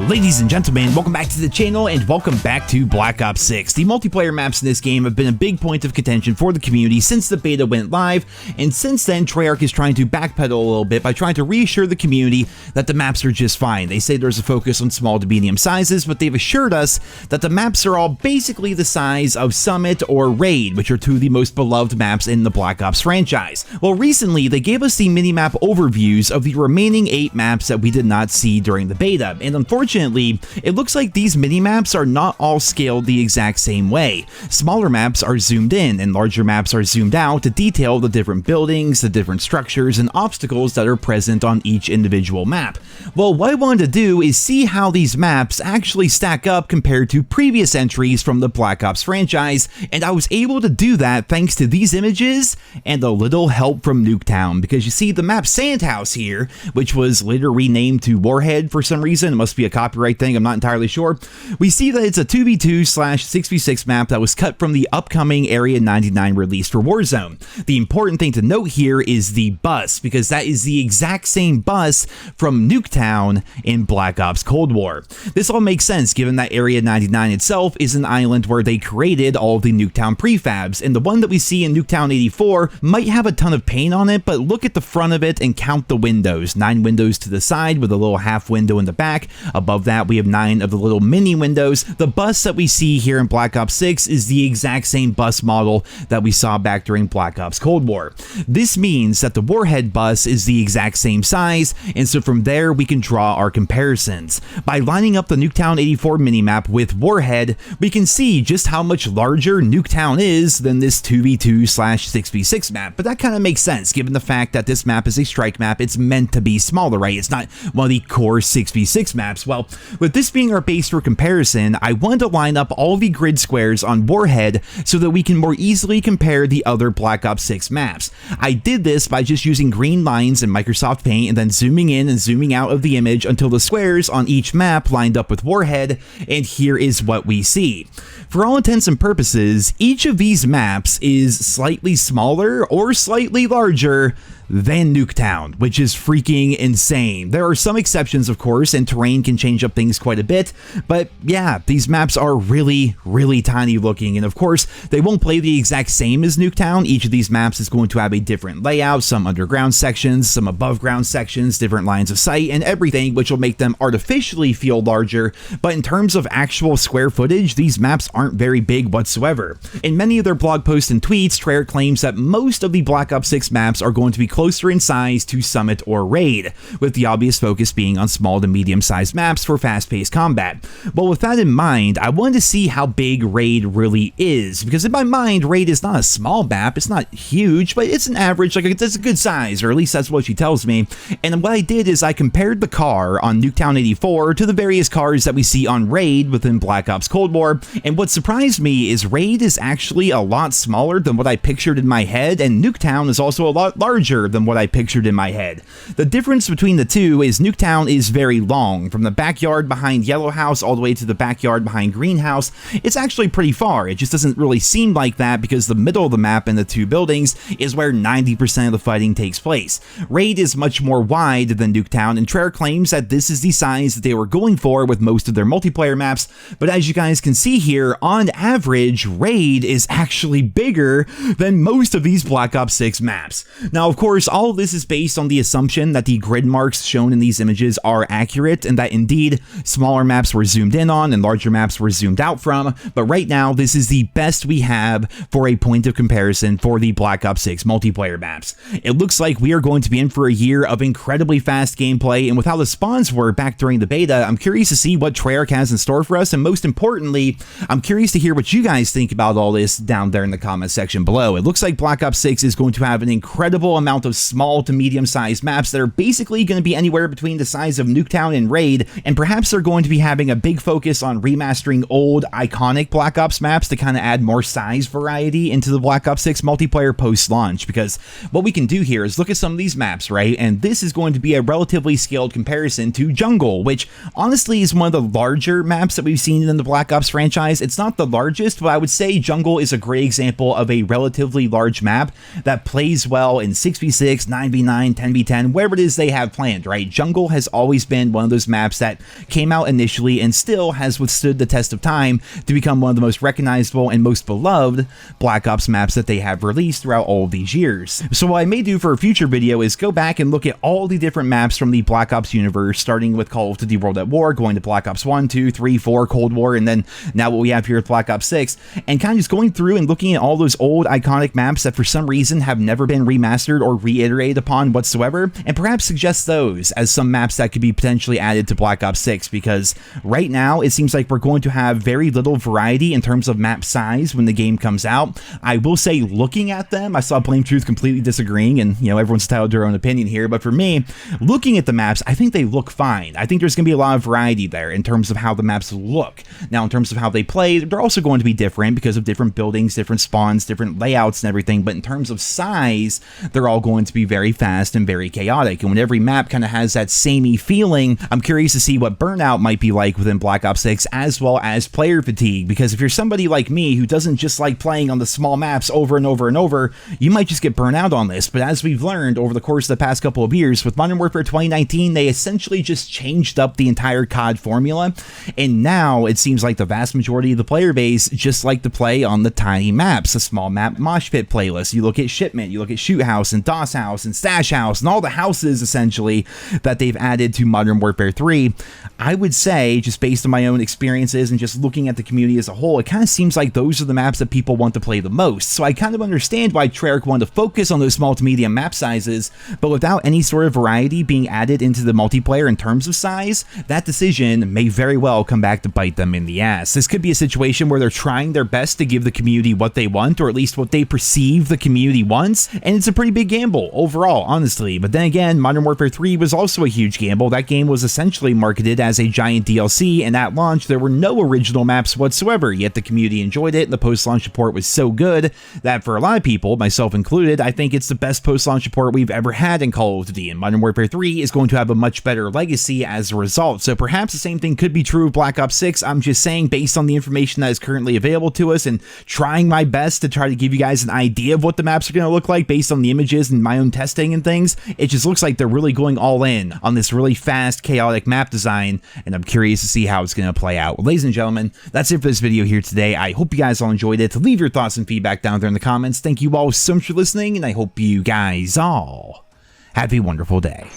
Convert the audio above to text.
Ladies and gentlemen, welcome back to the channel and welcome back to Black Ops 6. The multiplayer maps in this game have been a big point of contention for the community since the beta went live, and since then Treyarch is trying to backpedal a little bit by trying to reassure the community that the maps are just fine. They say there's a focus on small to medium sizes, but they've assured us that the maps are all basically the size of Summit or Raid, which are two of the most beloved maps in the Black Ops franchise. Well, recently they gave us the minimap overviews of the remaining 8 maps that we did not see during the beta, and unfortunately, it looks like these mini-maps are not all scaled the exact same way. Smaller maps are zoomed in and larger maps are zoomed out to detail the different buildings, the different structures, and obstacles that are present on each individual map. Well, what I wanted to do is see how these maps actually stack up compared to previous entries from the Black Ops franchise, and I was able to do that thanks to these images and a little help from Nuketown, because you see the map Sandhouse here, which was later renamed to Warhead for some reason. It must be a copyright thing, I'm not entirely sure. We see that it's a 2v2/6v6 map that was cut from the upcoming Area 99 release for Warzone. The important thing to note here is the bus, because that is the exact same bus from Nuketown in Black Ops Cold War. This all makes sense given that Area 99 itself is an island where they created all of the Nuketown prefabs, and the one that we see in Nuketown 84 might have a ton of paint on it, but look at the front of it and count the windows. 9 windows to the side with a little half window in the back. Above that, we have 9 of the little mini windows. The bus that we see here in Black Ops 6 is the exact same bus model that we saw back during Black Ops Cold War. This means that the Warhead bus is the exact same size, and so from there we can draw our comparisons. By lining up the Nuketown 84 minimap with Warhead, we can see just how much larger Nuketown is than this 2v2/6v6 map, but that kind of makes sense given the fact that this map is a strike map. It's meant to be smaller, right? It's not one of the core 6v6 maps. Well, with this being our base for comparison, I wanted to line up all the grid squares on Warhead so that we can more easily compare the other Black Ops 6 maps. I did this by just using green lines in Microsoft Paint and then zooming in and zooming out of the image until the squares on each map lined up with Warhead, and here is what we see. For all intents and purposes, each of these maps is slightly smaller or slightly larger than Nuketown, which is freaking insane. There are some exceptions, of course, and terrain can change up things quite a bit, but yeah, these maps are really, really tiny looking, and of course, they won't play the exact same as Nuketown. Each of these maps is going to have a different layout, some underground sections, some above ground sections, different lines of sight, and everything, which will make them artificially feel larger, but in terms of actual square footage, these maps aren't very big whatsoever. In many of their blog posts and tweets, Treyarch claims that most of the Black Ops 6 maps are going to be closer in size to Summit or Raid, with the obvious focus being on small to medium-sized maps for fast-paced combat. Well, with that in mind, I wanted to see how big Raid really is, because in my mind, Raid is not a small map, it's not huge, but it's an average, like it's a good size, or at least that's what she tells me. And what I did is I compared the car on Nuketown 84 to the various cars that we see on Raid within Black Ops Cold War, and what surprised me is Raid is actually a lot smaller than what I pictured in my head, and Nuketown is also a lot larger than what I pictured in my head. The difference between the two is Nuketown is very long. From the backyard behind Yellow House all the way to the backyard behind Greenhouse, it's actually pretty far. It just doesn't really seem like that because the middle of the map and the two buildings is where 90% of the fighting takes place. Raid is much more wide than Nuketown, and Treyarch claims that this is the size that they were going for with most of their multiplayer maps, but as you guys can see here, on average, Raid is actually bigger than most of these Black Ops 6 maps. Now, of course, all of this is based on the assumption that the grid marks shown in these images are accurate and that indeed smaller maps were zoomed in on and larger maps were zoomed out from, but right now this is the best we have for a point of comparison for the Black Ops 6 multiplayer maps. It looks like we are going to be in for a year of incredibly fast gameplay, and with how the spawns were back during the beta, I'm curious to see what Treyarch has in store for us, and most importantly, I'm curious to hear what you guys think about all this down there in the comment section below. It looks like Black Ops 6 is going to have an incredible amount of small to medium-sized maps that are basically going to be anywhere between the size of Nuketown and Raid, and perhaps they're going to be having a big focus on remastering old, iconic Black Ops maps to kind of add more size variety into the Black Ops 6 multiplayer post-launch, because what we can do here is look at some of these maps, right, and this is going to be a relatively scaled comparison to Jungle, which honestly is one of the larger maps that we've seen in the Black Ops franchise. It's not the largest, but I would say Jungle is a great example of a relatively large map that plays well in 6v6 6v6, 9v9, 10v10, whatever it is they have planned, right? Jungle has always been one of those maps that came out initially and still has withstood the test of time to become one of the most recognizable and most beloved Black Ops maps that they have released throughout all of these years. So what I may do for a future video is go back and look at all the different maps from the Black Ops universe, starting with Call of Duty World at War, going to Black Ops 1, 2, 3, 4, Cold War, and then now what we have here with Black Ops 6, and kind of just going through and looking at all those old iconic maps that for some reason have never been remastered or reiterated upon whatsoever, and perhaps suggest those as some maps that could be potentially added to Black Ops 6, because right now it seems like we're going to have very little variety in terms of map size when the game comes out. I will say, looking at them, I saw Blame Truth completely disagreeing, and you know, everyone's entitled to their own opinion here, but for me, looking at the maps, I think they look fine. I think there's going to be a lot of variety there in terms of how the maps look. Now, in terms of how they play, they're also going to be different because of different buildings, different spawns, different layouts and everything, but in terms of size, they're all going to be very fast and very chaotic, and when every map kind of has that samey feeling, I'm curious to see what burnout might be like within Black Ops 6, as well as player fatigue, because if you're somebody like me who doesn't just like playing on the small maps over and over and over, you might just get burnt out on this. But as we've learned over the course of the past couple of years, with Modern Warfare 2019, they essentially just changed up the entire COD formula, and now it seems like the vast majority of the player base just like to play on the tiny maps, the small map mosh pit playlist. You look at Shipment, you look at Shoot House and DOS House and Stash House and all the houses essentially that they've added to Modern Warfare 3. I would say, just based on my own experiences and just looking at the community as a whole, it kind of seems like those are the maps that people want to play the most. So I kind of understand why Treyarch wanted to focus on those small to medium map sizes, but without any sort of variety being added into the multiplayer in terms of size, that decision may very well come back to bite them in the ass. This could be a situation where they're trying their best to give the community what they want, or at least what they perceive the community wants, and it's a pretty big gamble overall, honestly. But then again, Modern Warfare 3 was also a huge gamble. That game was essentially marketed as a giant DLC, and at launch there were no original maps whatsoever, yet the community enjoyed it, and the post-launch support was so good that for a lot of people, myself included, I think it's the best post-launch support we've ever had in Call of Duty, and Modern Warfare 3 is going to have a much better legacy as a result. So perhaps the same thing could be true of Black Ops 6. I'm just saying, based on the information that is currently available to us and trying my best to try to give you guys an idea of what the maps are going to look like based on the images and my own testing and things, it just looks like they're really going all in on this really fast, chaotic map design, and I'm curious to see how it's going to play out. Well, ladies and gentlemen, that's it for this video here today. I hope you guys all enjoyed it. Leave your thoughts and feedback down there in the comments. Thank you all so much for listening, and I hope you guys all have a wonderful day.